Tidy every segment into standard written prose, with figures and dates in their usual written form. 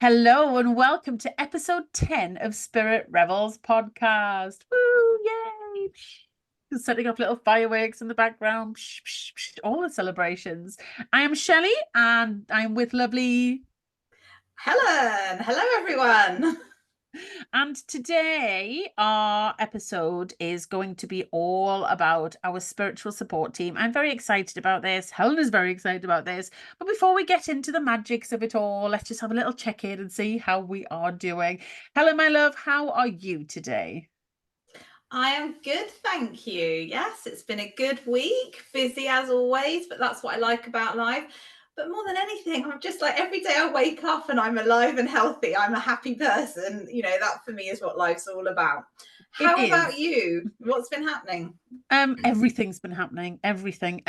Hello and welcome to episode 10 of Spirit Revels podcast. Woo, yay! Just setting up little fireworks in the background, all the celebrations. I am Shelley and I'm with lovely Helen. Hello, everyone. And today, our episode is going to be all about our spiritual support team. I'm very excited about this. Helen is very excited about this. But before we get into the magics of it all, let's just have a little check in and see how we are doing. Helen, my love, how are you today? I am good, thank you. Yes, it's been a good week. Busy as always, but that's what I like about life. But more than anything, I'm just like every day I wake up and I'm alive and healthy. I'm a happy person. That for me is what life's all about. It How is. about you? What's been happening? Everything's been happening. Everything.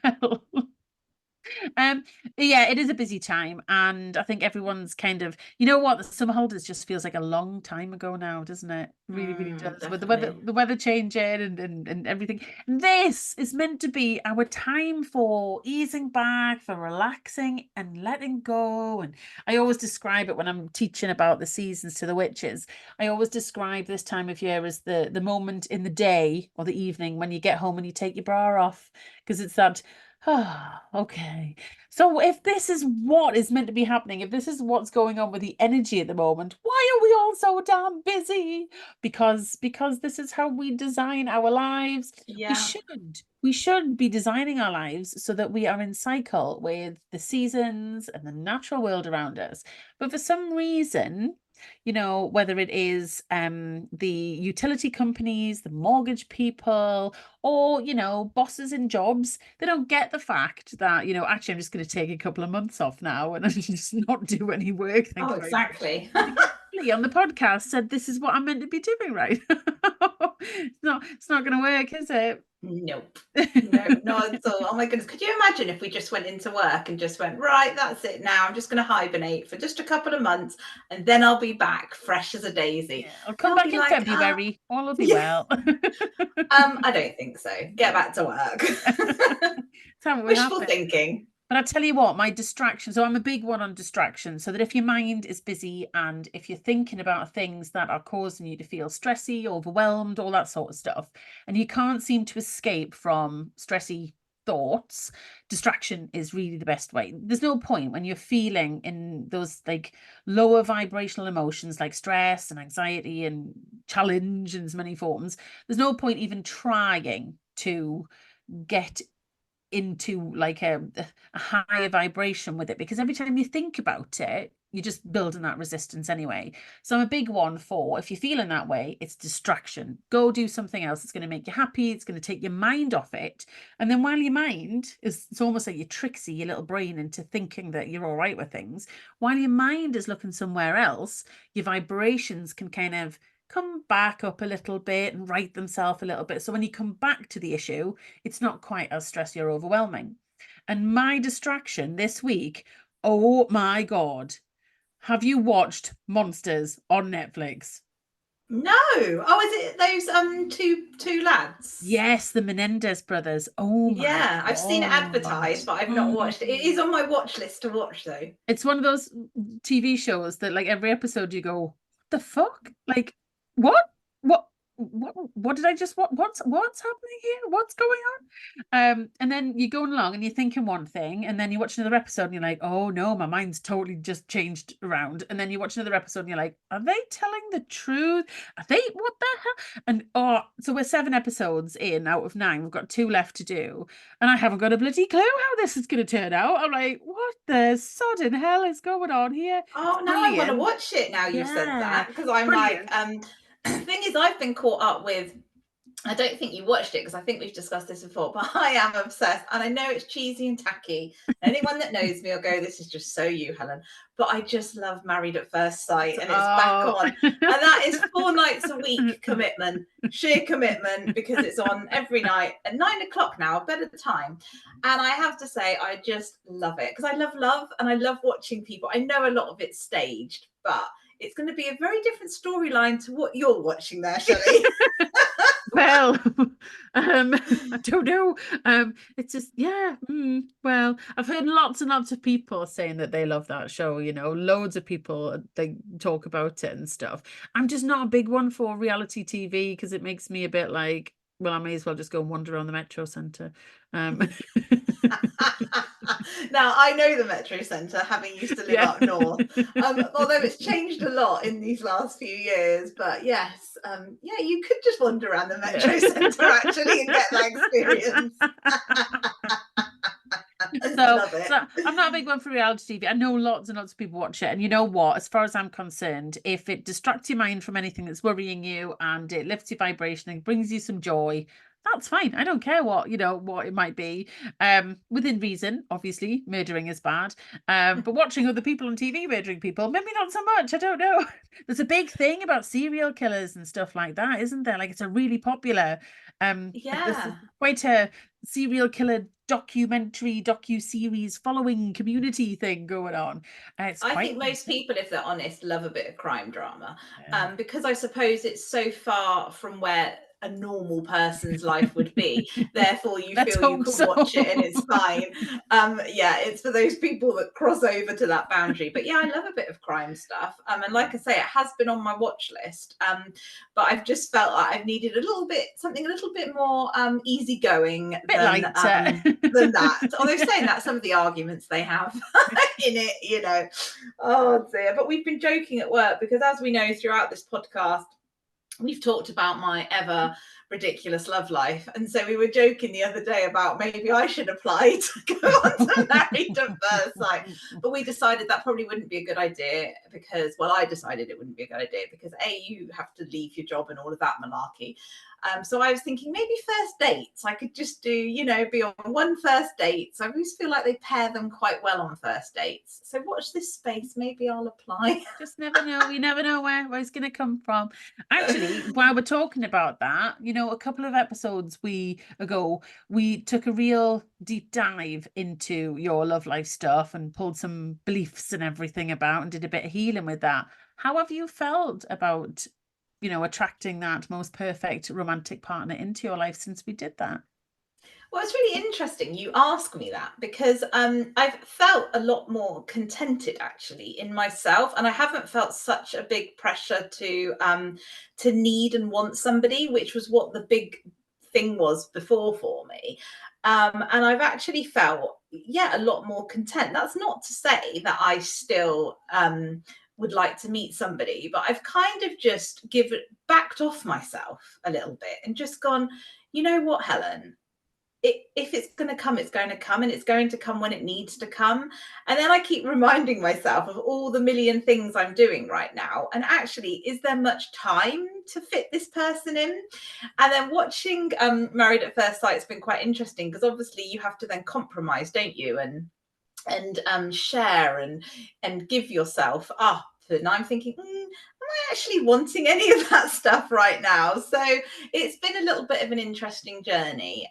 Well, Um, yeah, it is a busy time, and I think everyone's kind of, you know what, the summer holidays just feels like a long time ago now, doesn't it? Really, really does. With Definitely. the weather changing and everything. This is meant to be our time for easing back, for relaxing and letting go. And I always describe it when I'm teaching about the seasons to the witches. I always describe this time of year as the moment in the day or the evening when you get home and you take your bra off, because it's that. Ah, okay. So if this is what is meant to be happening, if this is what's going on with the energy at the moment, why are we all so damn busy? Because this is how we design our lives. Yeah. We should be designing our lives so that we are in cycle with the seasons and the natural world around us. But for some reason, whether it is the utility companies, the mortgage people, or bosses in jobs, they don't get the fact that actually I'm just going to take a couple of months off now and just not do any work. Thank Oh, you very much. exactly. Shelley on the podcast said this is what I'm meant to be doing, right? It's not going to work, is it? Nope. No, not at all. Oh my goodness. Could you imagine if we just went into work and just went, right, that's it now. I'm just going to hibernate for just a couple of months and then I'll be back fresh as a daisy. Yeah, I'll come They'll back be in like, February. All will be yeah. well. I don't think so. Get back to work. Tell me what Wishful happened. thinking. But I tell you what, my distraction. So I'm a big one on distraction. So that if your mind is busy and if you're thinking about things that are causing you to feel stressy, overwhelmed, all that sort of stuff, and you can't seem to escape from stressy thoughts, distraction is really the best way. There's no point when you're feeling in those like lower vibrational emotions like stress and anxiety and challenge in as many forms. There's no point even trying to get into like a higher vibration with it, because every time you think about it, you're just building that resistance anyway. So I'm a big one for, if you're feeling that way, it's distraction. Go do something else. It's going to make you happy. It's going to take your mind off it. And then while your mind is, it's almost like you tricksy your little brain into thinking that you're all right with things, while your mind is looking somewhere else, your vibrations can kind of come back up a little bit and right themselves a little bit. So when you come back to the issue, it's not quite as stressy or overwhelming. And my distraction this week, oh my God, have you watched Monsters on Netflix? No. Oh, is it those two lads? Yes, the Menendez brothers. Oh my Yeah, I've seen it God. advertised, but I've not watched it. It is on my watch list to watch though. It's one of those TV shows that like every episode you go, what the fuck? Like, what? What? What did I just what's happening here? What's going on? And then you're going along and you're thinking one thing, and then you watch another episode and you're like, oh no, my mind's totally just changed around. And then you watch another episode and you're like, are they telling the truth? Are they what the hell? And so we're 7 episodes in out of 9. We've got 2 left to do, and I haven't got a bloody clue how this is going to turn out. I'm like, what the sodden hell is going on here? Oh, It's now I want to brilliant. watch it now you've said Yeah, that because it's I'm like, brilliant. thing is, I've been caught up with. I don't think you watched it because I think we've discussed this before, but I am obsessed. And I know it's cheesy and tacky. Anyone that knows me will go, this is just so you, Helen. But I just love Married at First Sight and it's back Oh. on. And that is 4 nights a week commitment, sheer commitment, because it's on every night at 9 o'clock now, a better time. And I have to say, I just love it because I love love and I love watching people. I know a lot of it's staged, but it's going to be a very different storyline to what you're watching there, Shelley. Well, I don't know. It's just, yeah. Well, I've heard lots and lots of people saying that they love that show. Loads of people they talk about it and stuff. I'm just not a big one for reality TV because it makes me a bit like, well, I may as well just go and wander around the Metro Centre. Now, I know the Metro Centre, having used to live Yeah. up north, although it's changed a lot in these last few years. But yes, yeah, you could just wander around the Metro Centre actually and get that experience. Love it. So I'm not a big one for reality TV. I know lots and lots of people watch it. And you know what? As far as I'm concerned, if it distracts your mind from anything that's worrying you and it lifts your vibration and brings you some joy, that's fine. I don't care what it might be. Within reason, obviously, murdering is bad. But watching other people on TV murdering people, maybe not so much. I don't know. There's a big thing about serial killers and stuff like that, isn't there? Like it's a really popular there's Yeah. quite a serial killer docu-series following community thing going on. It's I quite think most people, if they're honest, love a bit of crime drama, yeah. because I suppose it's so far from where a normal person's life would be. Therefore, you Let's feel you hope can so. watch it and it's fine. Yeah, it's for those people that cross over to that boundary. But yeah, I love a bit of crime stuff. And like I say, it has been on my watch list. But I've just felt like I've needed something a little bit more easygoing Bit than lighter. than that. Although saying that, some of the arguments they have in it, oh dear. But we've been joking at work because, as we know throughout this podcast, we've talked about my ever ridiculous love life. And so we were joking the other day about maybe I should apply to go on to Married at First Sight. But we decided that probably wouldn't be a good idea because, well, I decided it wouldn't be a good idea because you have to leave your job and all of that malarkey. So I was thinking maybe first dates. I could just do, be on one first date. So I always feel like they pair them quite well on first dates. So watch this space. Maybe I'll apply. Just never know. You never know where it's going to come from. Actually, while we're talking about that, a couple of episodes ago, we took a real deep dive into your love life stuff and pulled some beliefs and everything about and did a bit of healing with that. How have you felt about attracting that most perfect romantic partner into your life since we did that? Well, it's really interesting you ask me that because I've felt a lot more contented actually in myself, and I haven't felt such a big pressure to need and want somebody, which was what the big thing was before for me. And I've actually felt, a lot more content. That's not to say that I still would like to meet somebody, but I've kind of just backed off myself a little bit and just gone, you know what, Helen? If it's going to come, it's going to come, and it's going to come when it needs to come. And then I keep reminding myself of all the million things I'm doing right now. And actually, is there much time to fit this person in? And then watching Married at First Sight has been quite interesting because obviously you have to then compromise, don't you? And share and give yourself up. And I'm thinking, am I actually wanting any of that stuff right now? So it's been a little bit of an interesting journey.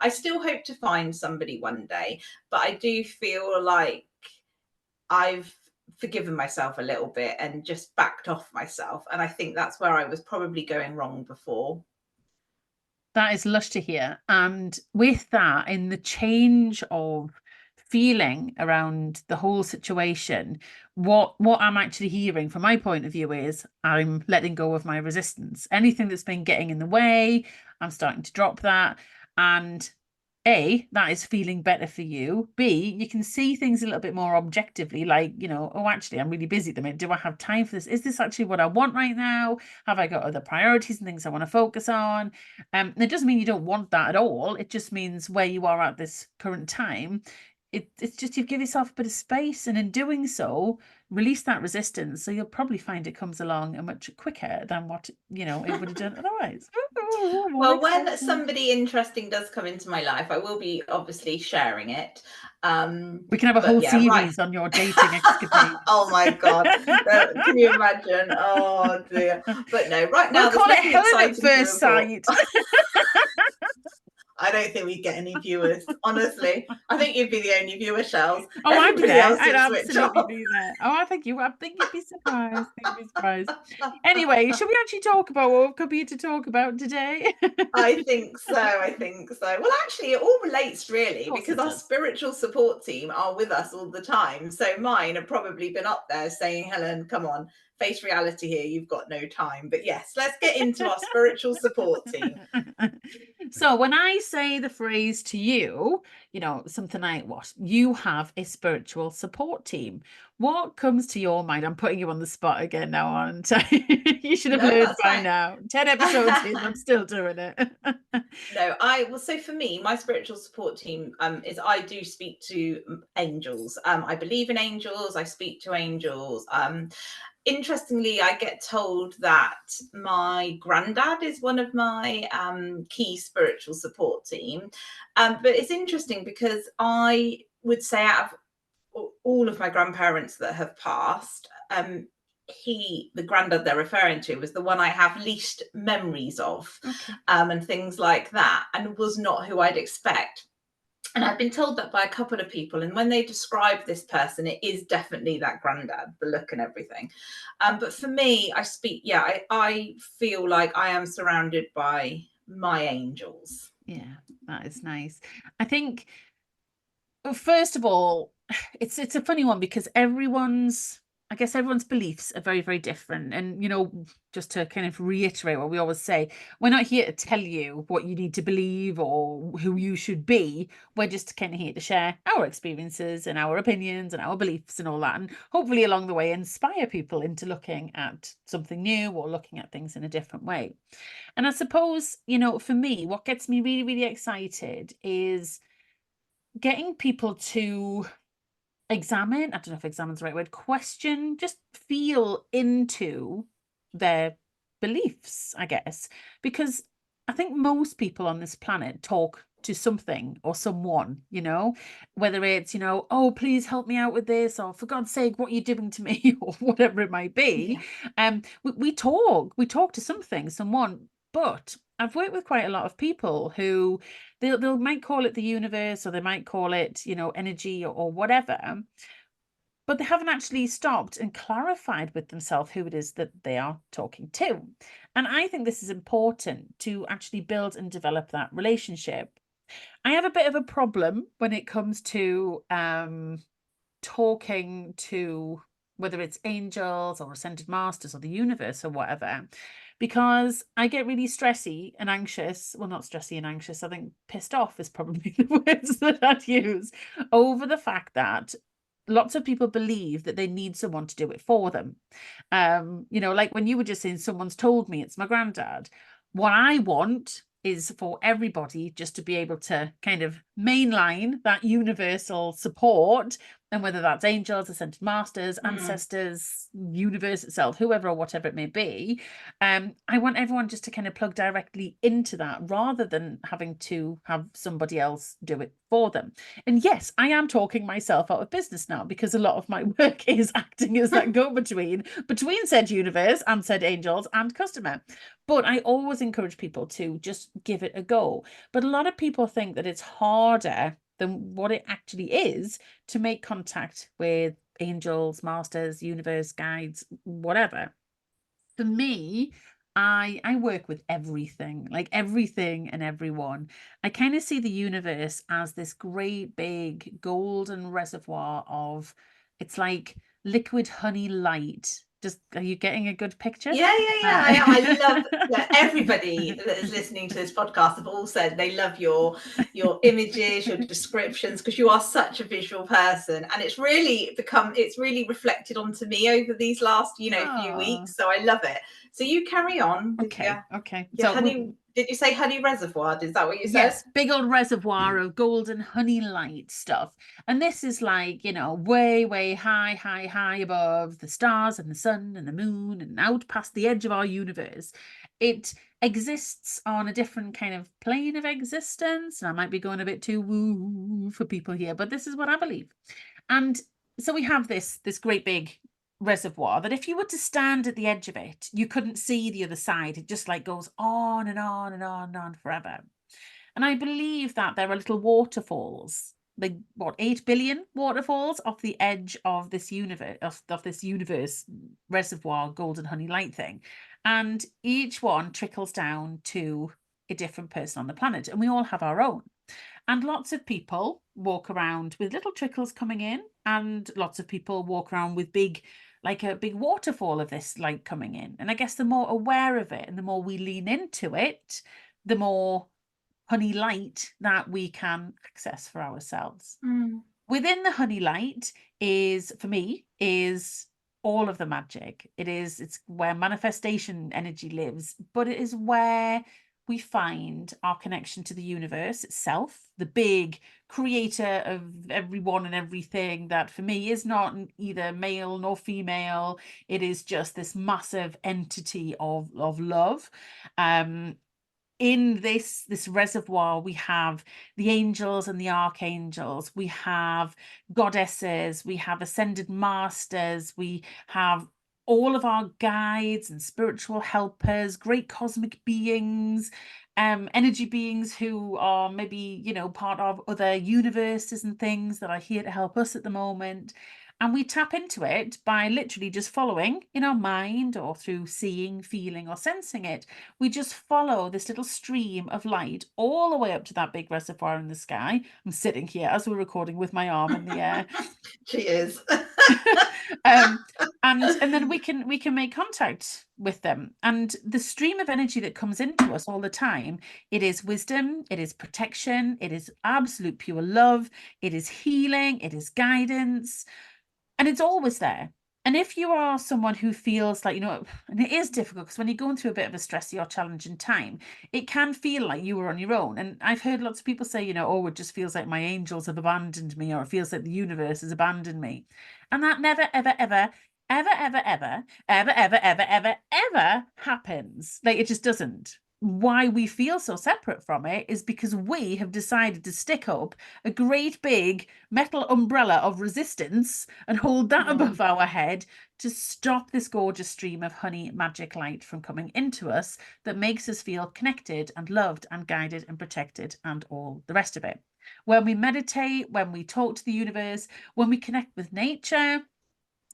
I still hope to find somebody one day, but I do feel like I've forgiven myself a little bit and just backed off myself. And I think that's where I was probably going wrong before. That is lush to hear. And with that, in the change of feeling around the whole situation, what I'm actually hearing from my point of view is I'm letting go of my resistance. Anything that's been getting in the way, I'm starting to drop that. And A, that is feeling better for you. B, you can see things a little bit more objectively, like, oh, actually, I'm really busy at the minute. Do I have time for this? Is this actually what I want right now? Have I got other priorities and things I want to focus on? It doesn't mean you don't want that at all. It just means where you are at this current time. It's just you give yourself a bit of space, and in doing so, release that resistance. So you'll probably find it comes along a much quicker than what it would have done otherwise. Well, when somebody interesting does come into my life, I will be obviously sharing it. We can have a whole series on your dating escapades. Oh my God. Can you imagine? Oh dear. But no, right now, we'll call it Helen at First Sight. I don't think we'd get any viewers, honestly. I think you'd be the only viewer, Shells. Oh, I'd be Everybody there. else I'd would switch absolutely off. be there. Oh, I think you'd be surprised. You'd be surprised. Anyway, should we actually talk about what we've come here to talk about today? I think so. I think so. Well, actually, it all relates really Of course because it our does. spiritual support team are with us all the time. So mine have probably been up there saying, Helen, come on, face reality here. You've got no time. But yes, let's get into our spiritual support team. So when I say the phrase to you, you know, something like what? You have a spiritual support team. What comes to your mind? I'm putting you on the spot again now, aren't I? You should have No, learned that's by fine. now. 10 episodes in, I'm still doing it. No, so for me, my spiritual support team is I do speak to angels. I believe in angels. I speak to angels. Interestingly, I get told that my granddad is one of my key spiritual support team. But it's interesting because I would say out of all of my grandparents that have passed, the granddad they're referring to, was the one I have least memories of, Okay. and things like that, and was not who I'd expect. And I've been told that by a couple of people. And when they describe this person, it is definitely that granddad, the look and everything. But for me, I feel like I am surrounded by my angels. Yeah, that is nice. I think, well, first of all, it's a funny one because I guess everyone's beliefs are very, very different. And, you know, just to kind of reiterate what we always say, we're not here to tell you what you need to believe or who you should be. We're just kind of here to share our experiences and our opinions and our beliefs and all that. And hopefully along the way, inspire people into looking at something new or looking at things in a different way. And I suppose, you know, for me, what gets me really, really excited is getting people to examine, I don't know if examine's the right word, question, just feel into their beliefs, I guess. Because I think most people on this planet talk to something or someone, you know, whether it's, you know, oh, please help me out with this, or for God's sake, what are you doing to me, or whatever it might be. Yeah. We talk to something, someone, but I've worked with quite a lot of people who they'll might call it the universe, or they might call it, you know, energy or whatever, but they haven't actually stopped and clarified with themselves who it is that they are talking to. And I think this is important to actually build and develop that relationship. I have a bit of a problem when it comes to talking to, whether it's angels or ascended masters or the universe or whatever, because I get really stressy and anxious. Well, not stressy and anxious. I think pissed off is probably the words that I'd use, over the fact that lots of people believe that they need someone to do it for them. You know, like when you were just saying, someone's told me it's my granddad. What I want is for everybody just to be able to kind of mainline that universal support, and whether that's angels, ascended masters, Mm. ancestors, universe itself, whoever or whatever it may be. I want everyone just to kind of plug directly into that rather than having to have somebody else do it for them. And yes, I am talking myself out of business now because a lot of my work is acting as that go-between between said universe and said angels and customer. But I always encourage people to just give it a go. But a lot of people think that it's harder than what it actually is to make contact with angels, masters, universe, guides, whatever. For me, I work with everything, like everything and everyone. I kind of see the universe as this great big golden reservoir of, it's like liquid honey light. Just, are you getting a good picture? Yeah, I am. I love, yeah, everybody that is listening to this podcast have all said they love your images, your descriptions, because you are such a visual person, and it's really reflected onto me over these last, few Oh, weeks. So I love it. So you carry on with okay, okay. your So honey. Did you say honey reservoir? Is that what you said? yes, big old reservoir of golden honey light stuff. And this is like, you know, way, way high, high, high above the stars and the sun and the moon and out past the edge of our universe. It exists on a different kind of plane of existence. And I might be going a bit too woo for people here, but this is what I believe. And so we have this great big reservoir that if you were to stand at the edge of it, you couldn't see the other side. It just like goes on and on and on and on forever. And I believe that there are little waterfalls, like what, 8 billion waterfalls off the edge of this universe, of this universe reservoir golden honey light thing. And each one trickles down to a different person on the planet, and we all have our own. And lots of people walk around with little trickles coming in, and lots of people walk around with like a big waterfall of this light coming in. And I guess the more aware of it and the more we lean into it, the more honey light that we can access for ourselves. Within the honey light is, for me, is all of the magic. It's where manifestation energy lives, but it is where we find our connection to the universe itself, the big creator of everyone and everything that for me is not either male nor female. It is just this massive entity of love. In this reservoir, we have the angels and the archangels, we have goddesses, we have ascended masters, we have all of our guides and spiritual helpers, great cosmic beings, energy beings who are maybe, part of other universes and things that are here to help us at the moment. And we tap into it by literally just following in our mind or through seeing, feeling, or sensing it. We just follow this little stream of light all the way up to that big reservoir in the sky. I'm sitting here as we're recording with my arm in the air. She is. and then we can make contact with them, and the stream of energy that comes into us all the time, it is wisdom, it is protection, it is absolute pure love, it is healing, it is guidance, and it's always there. And if you are someone who feels like, and it is difficult because when you're going through a bit of a stressy or challenging time, it can feel like you were on your own. And I've heard lots of people say, oh, it just feels like my angels have abandoned me, or it feels like the universe has abandoned me. And that never, ever, ever, ever, ever, ever, ever, ever, ever, ever, ever happens. Like, it just doesn't. Why we feel so separate from it is because we have decided to stick up a great big metal umbrella of resistance and hold that above our head to stop this gorgeous stream of honey magic light from coming into us that makes us feel connected and loved and guided and protected and all the rest of it. When we meditate, when we talk to the universe, when we connect with nature,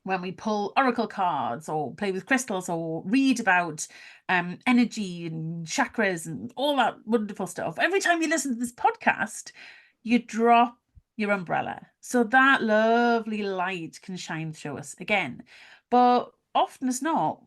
when we pull oracle cards or play with crystals or read about energy and chakras and all that wonderful stuff, every time you listen to this podcast, you drop your umbrella so that lovely light can shine through us again. But often as not,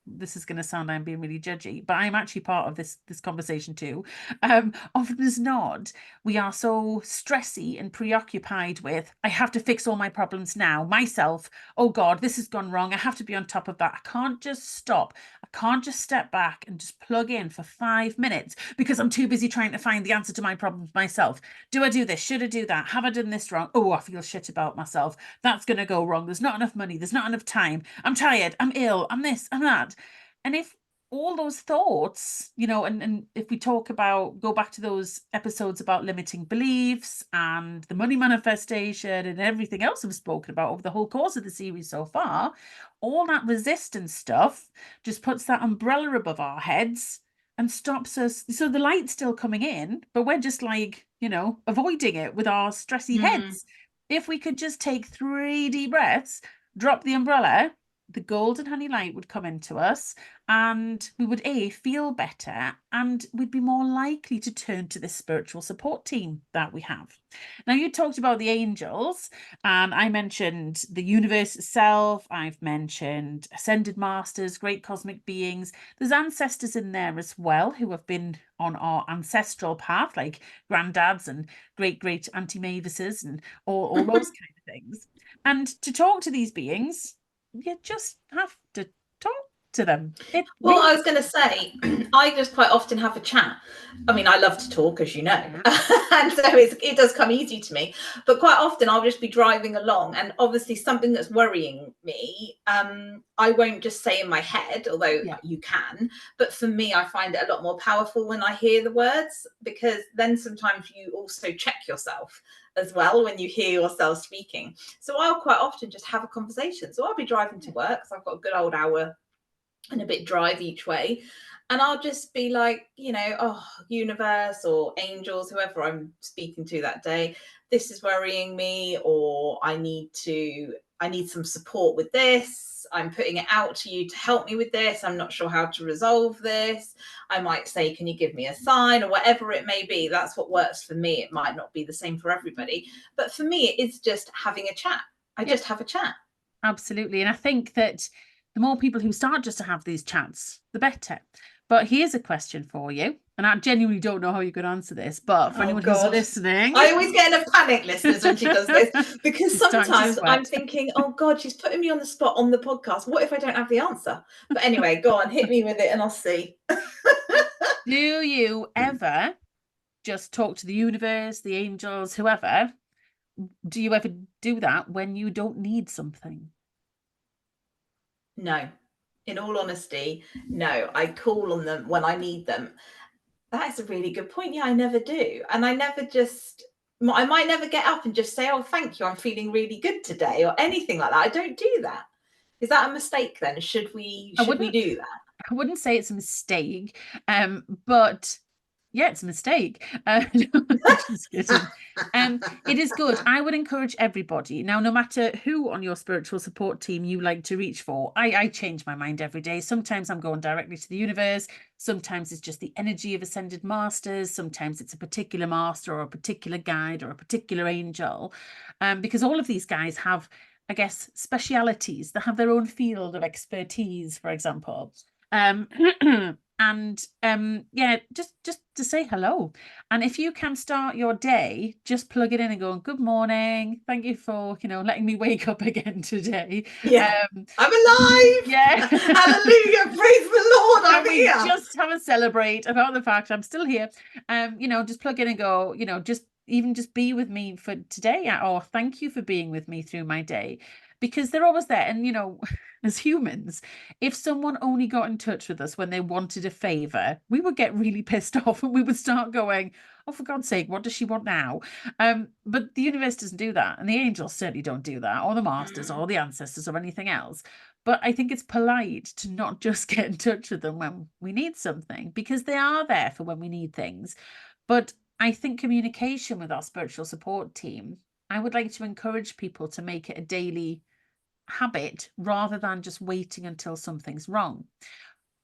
this is going to sound I'm being really judgy, but I'm actually part of this conversation too. Often as not, we are so stressy and preoccupied with, I have to fix all my problems now myself. Oh God, this has gone wrong. I have to be on top of that. I can't just stop. I can't just step back and just plug in for 5 minutes because I'm too busy trying to find the answer to my problems myself. Do I do this? Should I do that? Have I done this wrong? Oh, I feel shit about myself. That's going to go wrong. There's not enough money. There's not enough time. I'm tired. I'm ill. I'm this. I'm that. And if all those thoughts, and if we go back to those episodes about limiting beliefs and the money manifestation and everything else we've spoken about over the whole course of the series so far, all that resistance stuff just puts that umbrella above our heads and stops us. So the light's still coming in, but we're just like, avoiding it with our stressy heads. If we could just take 3 deep breaths, drop the umbrella, the golden honey light would come into us, and we would feel better, and we'd be more likely to turn to this spiritual support team that we have. Now, you talked about the angels, and I mentioned the universe itself. I've mentioned ascended masters, great cosmic beings. There's ancestors in there as well who have been on our ancestral path, like granddads and great Auntie Mavises and all those kind of things. And to talk to these beings, you just have to talk to them. I was going to say, I just quite often have a chat. I mean, I love to talk, as you know, and so it does come easy to me. But quite often I'll just be driving along, and obviously something that's worrying me, I won't just say in my head, although you can. But for me, I find it a lot more powerful when I hear the words, because then sometimes you also check yourself as well when you hear yourself speaking. So I'll quite often just have a conversation. So I'll be driving to work, because I've got a good old hour and a bit drive each way, And I'll just be like, oh, universe or angels, whoever I'm speaking to that day, this is worrying me, or I need some support with this. I'm putting it out to you to help me with this. I'm not sure how to resolve this. I might say, can you give me a sign, or whatever it may be. That's what works for me. It might not be the same for everybody. But for me, it is just having a chat. I just have a chat. Absolutely. And I think that the more people who start just to have these chats, the better. But here's a question for you. And I genuinely don't know how you could answer this, but for anyone who's listening. I always get in a panic, listeners, when she does this, because sometimes I'm thinking, oh God, she's putting me on the spot on the podcast. What if I don't have the answer? But anyway, go on, hit me with it and I'll see. Do you ever just talk to the universe, the angels, whoever? Do you ever do that when you don't need something? No. In all honesty, no. I call on them when I need them. That is a really good point. Yeah, I never do. And I might never get up and just say, oh, thank you, I'm feeling really good today, or anything like that. I don't do that. Is that a mistake then? Should we do that? I wouldn't say it's a mistake, but yeah, it's a mistake. Just kidding. It is good. I would encourage everybody. Now, no matter who on your spiritual support team you like to reach for, I change my mind every day. Sometimes I'm going directly to the universe. Sometimes it's just the energy of ascended masters. Sometimes it's a particular master or a particular guide or a particular angel. Because all of these guys have, I guess, specialities. They have their own field of expertise, for example. And yeah, just to say hello. And if you can start your day, just plug it in and go, good morning, thank you for letting me wake up again today. Yeah, I'm alive. Yeah. Hallelujah, praise the Lord, I'm here. Just have a celebrate about the fact I'm still here. Just plug in and go, just be with me for today, or thank you for being with me through my day, because they're always there. And as humans, if someone only got in touch with us when they wanted a favor, we would get really pissed off and we would start going, oh, for God's sake, what does she want now? But the universe doesn't do that, and the angels certainly don't do that, or the masters or the ancestors or anything else. But I think it's polite to not just get in touch with them when we need something, because they are there for when we need things. But I think communication with our spiritual support team, I would like to encourage people to make it a daily habit rather than just waiting until something's wrong.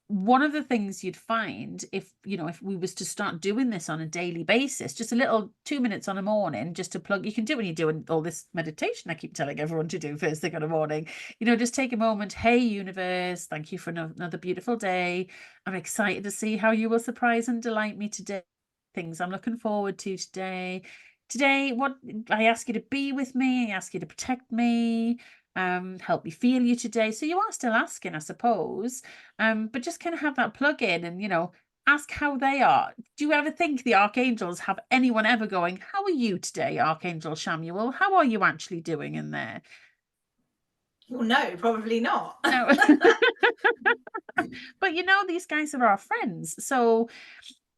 One of the things you'd find if we was to start doing this on a daily basis, just a little 2 minutes on a morning, just to plug, you can do when you're doing all this meditation I keep telling everyone to do first thing in the morning, just take a moment. Hey, universe, thank you for another beautiful day. I'm excited to see how you will surprise and delight me today. Things I'm looking forward to today. What I ask you to be with me, I ask you to protect me, help me feel you today. So you are still asking, I suppose, but just kind of have that plug in and ask how they are. Do you ever think the archangels have anyone ever going, how are you today, Archangel Samuel? How are you actually doing in there? Well, no, probably not. No. But these guys are our friends. So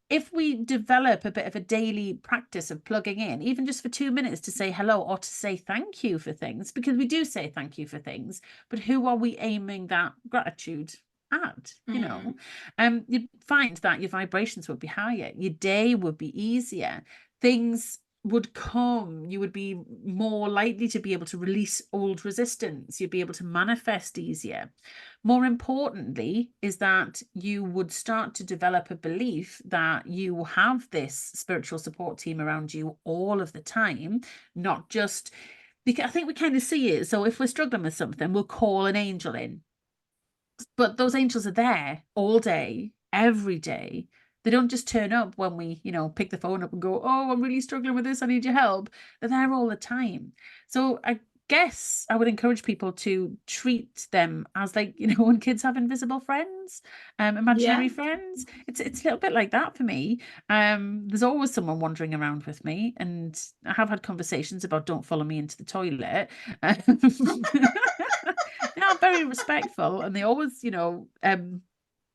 if we develop a bit of a daily practice of plugging in, even just for 2 minutes, to say hello or to say thank you for things, because we do say thank you for things, but who are we aiming that gratitude at? You'd find that your vibrations would be higher, your day would be easier, things would come, you would be more likely to be able to release old resistance, you'd be able to manifest easier. More importantly is that you would start to develop a belief that you have this spiritual support team around you all of the time, not just because I think we kind of see it. So if we're struggling with something, we'll call an angel in, but those angels are there all day, every day. They don't just turn up when we, pick the phone up and go, oh, I'm really struggling with this, I need your help. They're there all the time. So I guess I would encourage people to treat them as like, when kids have invisible friends, imaginary friends. It's a little bit like that for me. There's always someone wandering around with me, and I have had conversations about don't follow me into the toilet. They are very respectful, and they always,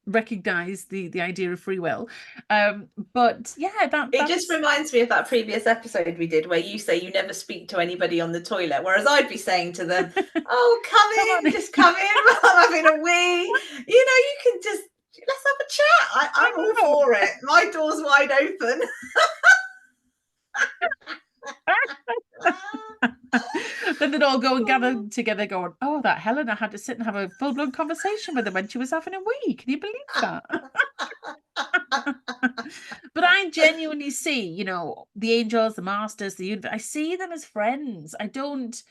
recognize the idea of free will, but yeah, it just reminds me of that previous episode we did where you say you never speak to anybody on the toilet, whereas I'd be saying to them, oh, come in, just come in, I'm having a wee. You can just let's have a chat. I'm all for it. My door's wide open. Then they'd all go and gather together going, oh, that Helena had to sit and have a full-blown conversation with her when she was having a wee. Can you believe that? But I genuinely see, you know, the angels, the masters, the universe, I see them as friends. I don't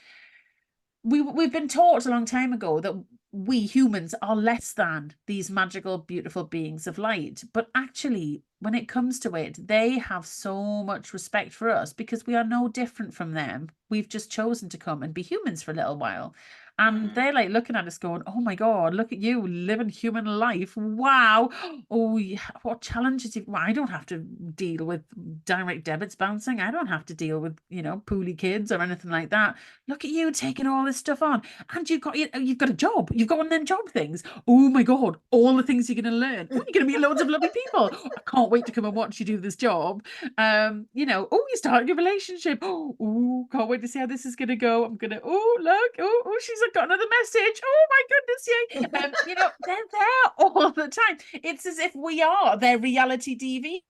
we've been taught a long time ago that we humans are less than these magical, beautiful beings of light. But actually, when it comes to it, they have so much respect for us because we are no different from them. We've just chosen to come and be humans for a little while. And they're like looking at us going, oh my God, look at you living human life. Wow. Oh, yeah. What challenges you. Well, I don't have to deal with direct debits bouncing. I don't have to deal with, you know, poorly kids or anything like that. Look at you taking all this stuff on, and you've got a job. You've got one of them job things. Oh my God, all the things you're going to learn. Oh, you're going to meet loads of lovely people. I can't wait to come and watch you do this job. You know, oh, you're starting a relationship. Oh, can't wait to see how this is going to go. I'm going to, oh, look, oh, she's got another message. Oh my goodness, yay. You know, they're there all the time. It's as if we are their reality TV.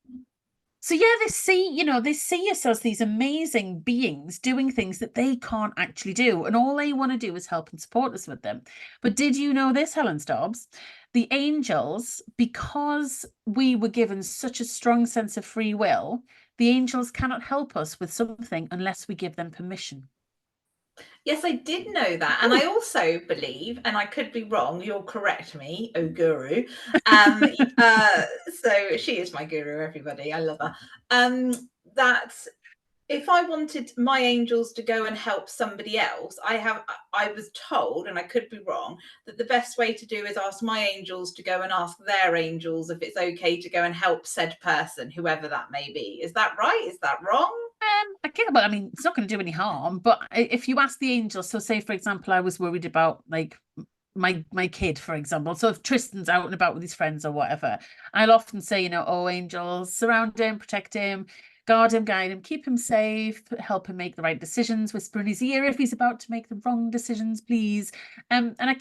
So yeah, they see, you know, they see us as these amazing beings doing things that they can't actually do. And all they want to do is help and support us with them. But did you know this, Helen Stobbs? The angels, because we were given such a strong sense of free will, the angels cannot help us with something unless we give them permission. Yes, I did know that. And I also believe, and I could be wrong, you'll correct me, oh guru. Um, uh, so she is my guru, everybody. I love her. That if I wanted my angels to go and help somebody else, I was told, and I could be wrong, that the best way to do is ask my angels to go and ask their angels if it's okay to go and help said person, whoever that may be. Is that right? Is that wrong? I get, well, I mean, it's not going to do any harm, but if you ask the angels, so say for example, I was worried about like my kid, for example. So if Tristan's out and about with his friends or whatever, I'll often say, you know, oh angels, surround him, protect him, guard him, guide him, keep him safe, help him make the right decisions, whisper in his ear if he's about to make the wrong decisions, please. And I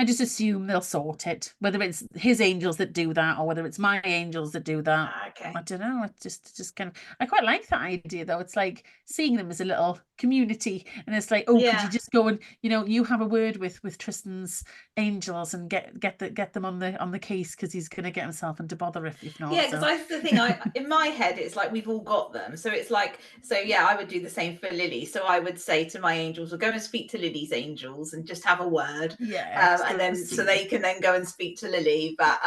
just assume they'll sort it, whether it's his angels that do that or whether it's my angels that do that. Okay. I don't know. It's just kind of, I quite like that idea though. It's like seeing them as a little community, and it's like, oh, could you just go and, you know, you have a word with Tristan's angels and get them on the case because he's going to get himself into bother if not. Yeah, because that's the thing. In my head, it's like we've all got them. So it's like, so yeah, I would do the same for Lily. So I would say to my angels, "Well, go and speak to Lily's angels and just have a word." Yeah, and then so they can then go and speak to Lily. But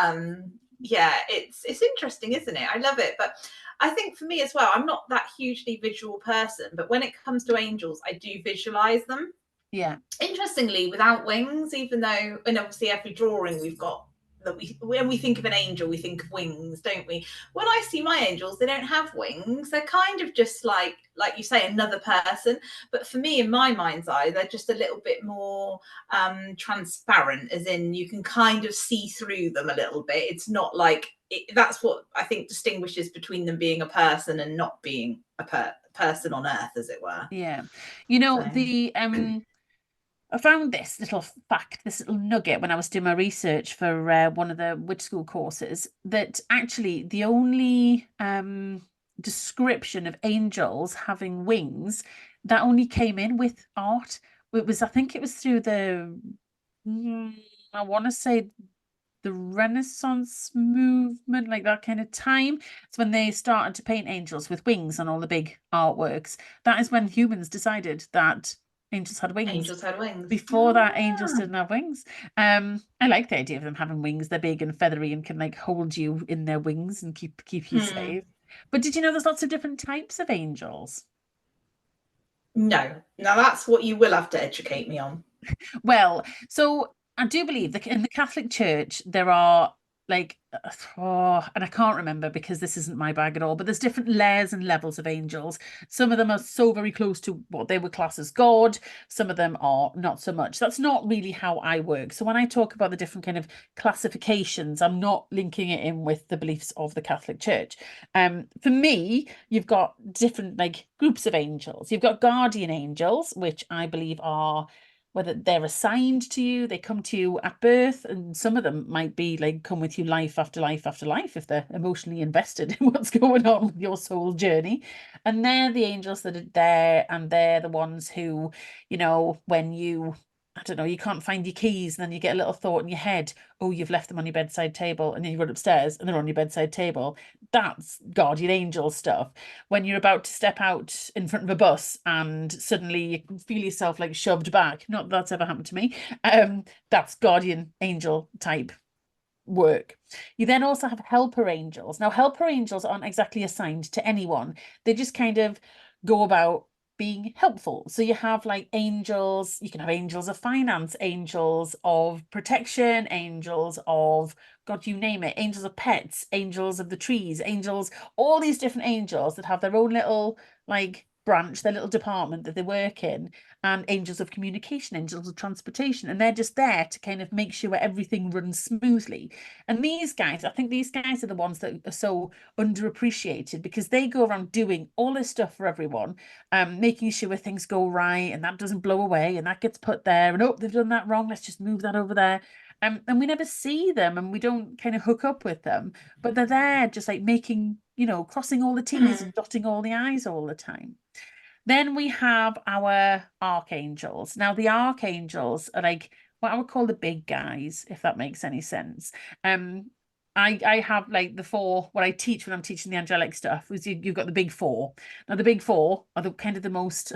yeah, it's interesting, isn't it? I love it. But I think for me as well, I'm not that hugely visual person, but when it comes to angels, I do visualize them. Yeah. Interestingly, without wings, even though, and obviously every drawing we've got that when we think of an angel, we think of wings, don't we? When I see my angels, they don't have wings. They're kind of just like you say, another person. But for me, in my mind's eye, they're just a little bit more transparent, as in you can kind of see through them a little bit. It's not like that's what I think distinguishes between them being a person and not being a person on earth, as it were. Yeah. You know, So. the I found this little fact, this little nugget when I was doing my research for one of the witch school courses, that actually the only description of angels having wings that only came in with art. It was, I think it was through I want to say the Renaissance movement, like that kind of time. It's when they started to paint angels with wings on all the big artworks. That is when humans decided that angels had wings. Angels had wings. Before that, angels didn't have wings. I like the idea of them having wings. They're big and feathery and can like hold you in their wings and keep you safe. But did you know there's lots of different types of angels? No. Now that's what you will have to educate me on. Well, so I do believe that in the Catholic Church there are like and I can't remember because this isn't my bag at all, but there's different layers and levels of angels. Some of them are so very close to what they would class as God, some of them are not so much. That's not really how I work. So when I talk about the different kind of classifications, I'm not linking it in with the beliefs of the Catholic Church. For me, you've got different like groups of angels. You've got guardian angels, which I believe are whether they're assigned to you, they come to you at birth, and some of them might be like come with you life after life after life if they're emotionally invested in what's going on with your soul journey. And they're the angels that are there, and they're the ones who, when you, I don't know, you can't find your keys, and then you get a little thought in your head, oh, you've left them on your bedside table, and then you run upstairs and they're on your bedside table. That's guardian angel stuff. When you're about to step out in front of a bus and suddenly you can feel yourself like shoved back, not that that's ever happened to me, that's guardian angel type work. You then also have helper angels. Now, helper angels aren't exactly assigned to anyone. They just kind of go about being helpful. So you have like angels, you can have angels of finance, angels of protection, angels of God, you name it, angels of pets, angels of the trees, angels, all these different angels that have their own little like branch, their little department that they work in, and angels of communication, angels of transportation, and they're just there to kind of make sure everything runs smoothly. And these guys, I think these guys are the ones that are so underappreciated because they go around doing all this stuff for everyone, making sure things go right and that doesn't blow away and that gets put there, and oh, they've done that wrong, let's just move that over there. And we never see them and we don't kind of hook up with them, but they're there just like making, crossing all the T's and dotting all the I's all the time. Then we have our archangels. Now, the archangels are like what I would call the big guys, if that makes any sense. I have like the four, what I teach when I'm teaching the angelic stuff is you've got the big four. Now, the big four are the kind of the most,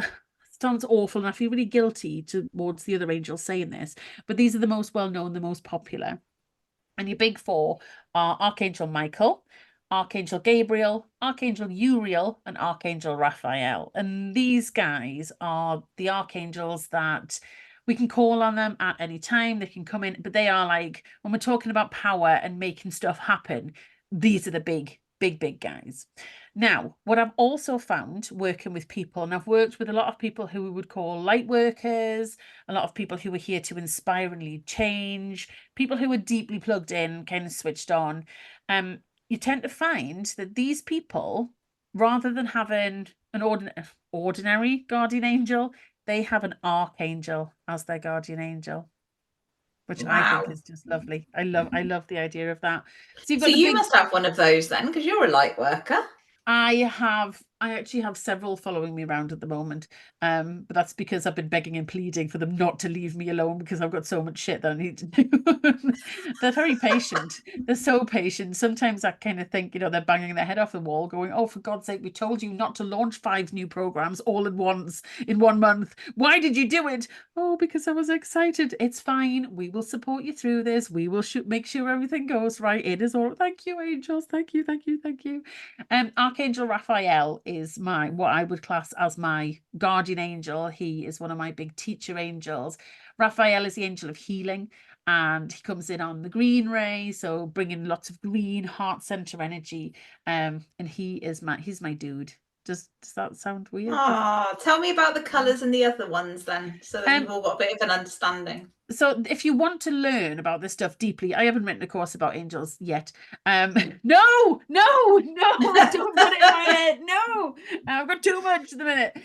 sounds awful, and I feel really guilty towards the other angels saying this, but these are the most well-known, the most popular. And your big four are Archangel Michael, Archangel Gabriel, Archangel Uriel, and Archangel Raphael. And these guys are the archangels that we can call on them at any time. They can come in, but they are like, when we're talking about power and making stuff happen, these are the big, big, big guys. Now, what I've also found working with people, and I've worked with a lot of people who we would call light workers, a lot of people who are here to inspire and lead change, people who are deeply plugged in, kind of switched on. You tend to find that these people, rather than having an ordinary guardian angel, they have an archangel as their guardian angel, which I think Wow. is just lovely. I love the idea of that. So you've So got the you big. must have one of those then, because you're a light worker. I actually have several following me around at the moment. But that's because I've been begging and pleading for them not to leave me alone because I've got so much shit that I need to do. They're very patient. They're so patient. Sometimes I kind of think, they're banging their head off the wall, going, oh, for God's sake, we told you not to launch 5 new programs all at once in 1 month. Why did you do it? Oh, because I was excited. It's fine. We will support you through this. We will make sure everything goes right. It is all. Thank you, angels. Thank you, thank you, thank you. Archangel Raphael is what I would class as my guardian angel. He is one of my big teacher angels. Raphael is the angel of healing, and he comes in on the green ray, so bringing lots of green heart center energy. And he's my dude. Does that sound weird? Oh, tell me about the colours and the other ones then, so that we've Um, all got a bit of an understanding. so if you want to learn about this stuff deeply, I haven't written a course about angels yet. No, don't put it in my head. No, I've got too much at the minute.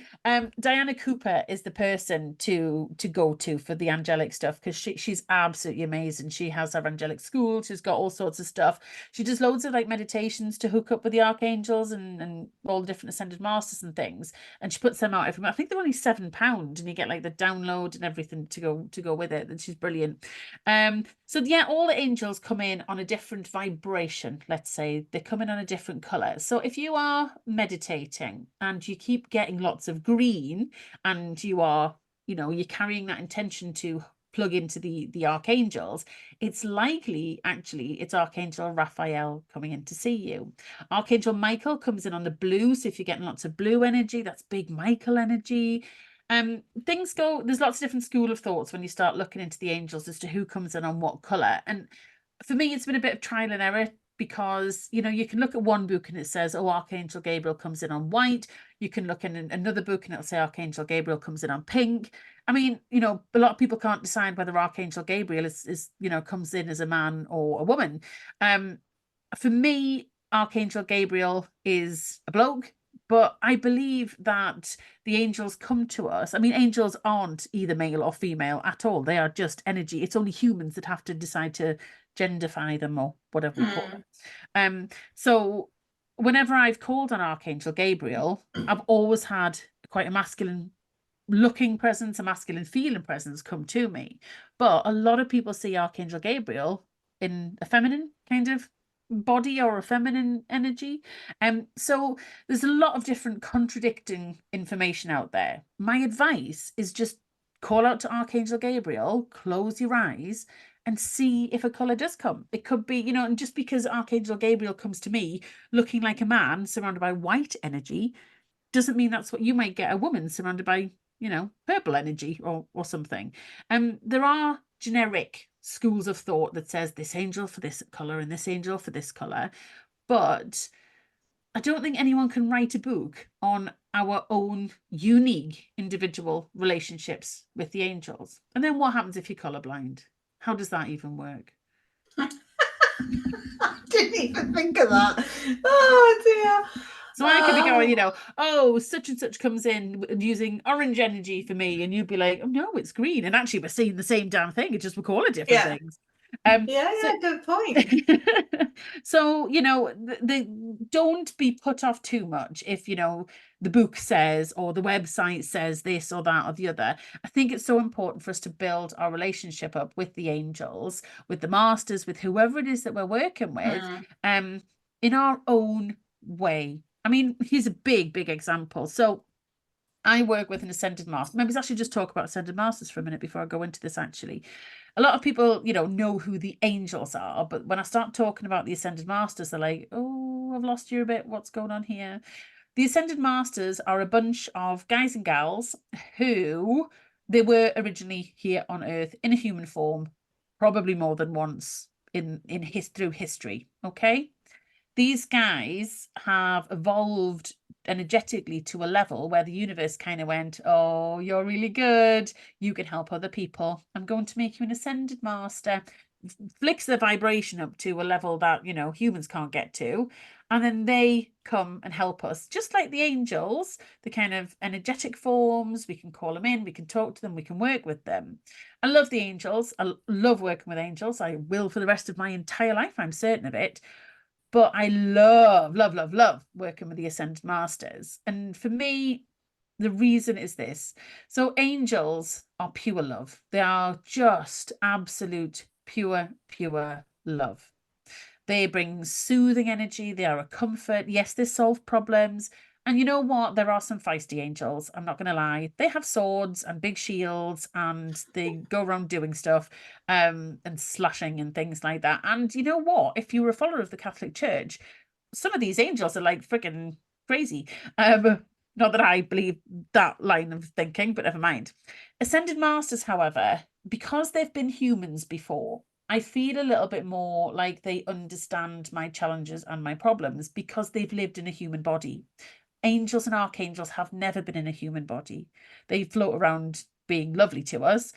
Diana Cooper is the person to go to for the angelic stuff because she's absolutely amazing. She has her angelic school. She's got all sorts of stuff. She does loads of like meditations to hook up with the archangels and all the different ascended masters and things. And she puts them out every month. I think they're only £7, and you get like the download and everything to go with it. And she's brilliant. So yeah, all the angels come in on a different vibration. Let's say they come in on a different color. So if you are meditating and you keep getting lots of green, and you are, you're carrying that intention to plug into the archangels, it's likely actually it's Archangel Raphael coming in to see you. Archangel Michael comes in on the blue, so if you're getting lots of blue energy, that's big Michael energy. Things go, there's lots of different school of thoughts when you start looking into the angels as to who comes in on what color. And for me, it's been a bit of trial and error because you can look at one book and it says, oh, Archangel Gabriel comes in on white. You can look in another book and it'll say Archangel Gabriel comes in on pink. I mean, a lot of people can't decide whether Archangel Gabriel is comes in as a man or a woman. For me, Archangel Gabriel is a bloke But I believe that the angels come to us. I mean, angels aren't either male or female at all. They are just energy. It's only humans that have to decide to genderfy them, or whatever we call Mm. it. So whenever I've called on Archangel Gabriel, I've always had quite a masculine looking presence, a masculine feeling presence come to me. But a lot of people see Archangel Gabriel in a feminine kind of body or a feminine energy. So there's a lot of different contradicting information out there. My advice is just call out to Archangel Gabriel, close your eyes, and see if a color does come. It could be, and just because Archangel Gabriel comes to me looking like a man surrounded by white energy doesn't mean that's what you might get, a woman surrounded by, purple energy or something. There are generic schools of thought that says this angel for this color and this angel for this color, but I don't think anyone can write a book on our own unique individual relationships with the angels. And then what happens if you're colorblind? How does that even work? I didn't even think of that. Oh dear. So I could be going, oh, such and such comes in using orange energy for me, and you'd be like, oh no, it's green, and actually we're seeing the same damn thing. It's just we call it different things. Yeah, good point. So they don't be put off too much if the book says or the website says this or that or the other. I think it's so important for us to build our relationship up with the angels, with the masters, with whoever it is that we're working with, in our own way. I mean, here's a big example. So I work with an ascended master. Maybe I should just talk about ascended masters for a minute before I go into this, actually. A lot of people, know who the angels are, but when I start talking about the ascended masters, they're like, oh, I've lost you a bit. What's going on here? The ascended masters are a bunch of guys and gals who they were originally here on Earth in a human form, probably more than once through history. Okay. These guys have evolved energetically to a level where the universe kind of went, oh, you're really good, you can help other people, I'm going to make you an ascended master, flicks the vibration up to a level that humans can't get to, and then they come and help us, just like the angels, the kind of energetic forms. We can call them in, we can talk to them, we can work with them. I love the angels. I love working with angels. I will for the rest of my entire life, I'm certain of it. But I love working with the ascended masters. And for me, the reason is this. So angels are pure love. They are just absolute pure love. They bring soothing energy. They are a comfort. Yes, they solve problems. And you know what? There are some feisty angels. I'm not going to lie. They have swords and big shields and they go around doing stuff and slashing and things like that. And you know what? If you were a follower of the Catholic Church, some of these angels are like freaking crazy. Not that I believe that line of thinking, but never mind. Ascended Masters, however, because they've been humans before, I feel a little bit more like they understand my challenges and my problems because they've lived in a human body. Angels and archangels have never been in a human body. They float around being lovely to us,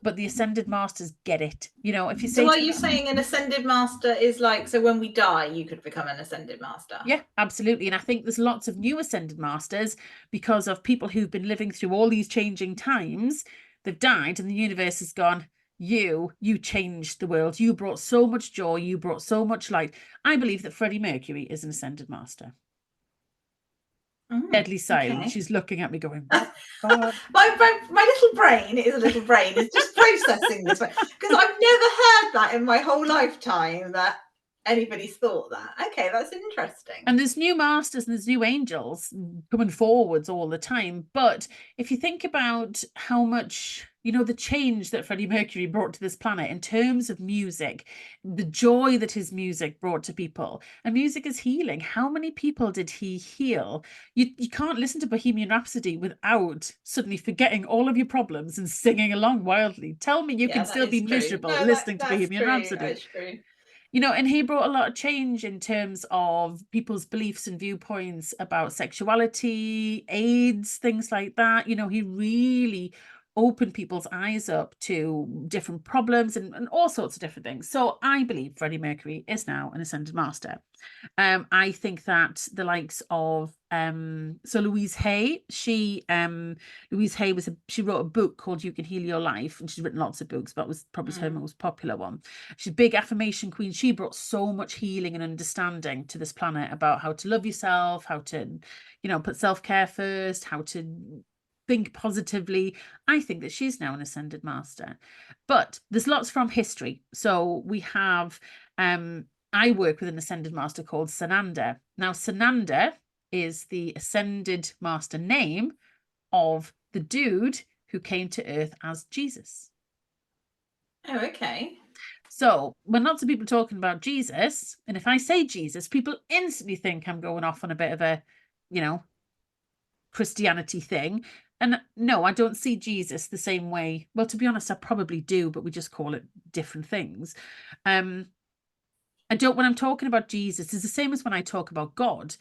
but the ascended masters get it. If you say, so are you saying an ascended master is like, so when we die, you could become an ascended master? Yeah, absolutely. And I think there's lots of new ascended masters because of people who've been living through all these changing times. They've died and the universe has gone, you changed the world. You brought so much joy. You brought so much light. I believe that Freddie Mercury is an ascended master. Deadly silent. Okay. She's looking at me going, my little brain is just processing this because I've never heard that in my whole lifetime that anybody's thought that. Okay, that's interesting. And there's new masters and there's new angels coming forwards all the time. But if you think about how much, the change that Freddie Mercury brought to this planet in terms of music, the joy that his music brought to people, and music is healing. How many people did he heal? You can't listen to Bohemian Rhapsody without suddenly forgetting all of your problems and singing along wildly. Tell me you can still be miserable listening to Bohemian Rhapsody. That's true. And he brought a lot of change in terms of people's beliefs and viewpoints about sexuality, AIDS, things like that. He really open people's eyes up to different problems and all sorts of different things. So I believe Freddie Mercury is now an ascended master. I think that the likes of Louise Hay, she wrote a book called You Can Heal Your Life, and she's written lots of books, but was probably her most popular one. She's a big affirmation queen. She brought so much healing and understanding to this planet about how to love yourself, how to, put self-care first, how to think positively. I think that she's now an ascended master. But there's lots from history. So we have I work with an ascended master called Sananda. Now, Sananda is the ascended master name of the dude who came to Earth as Jesus. Oh, okay. So when lots of people are talking about Jesus, and if I say Jesus, people instantly think I'm going off on a bit of a, Christianity thing. And no, I don't see Jesus the same way. Well, to be honest, I probably do, but we just call it different things. When I'm talking about Jesus, it's the same as when I talk about God.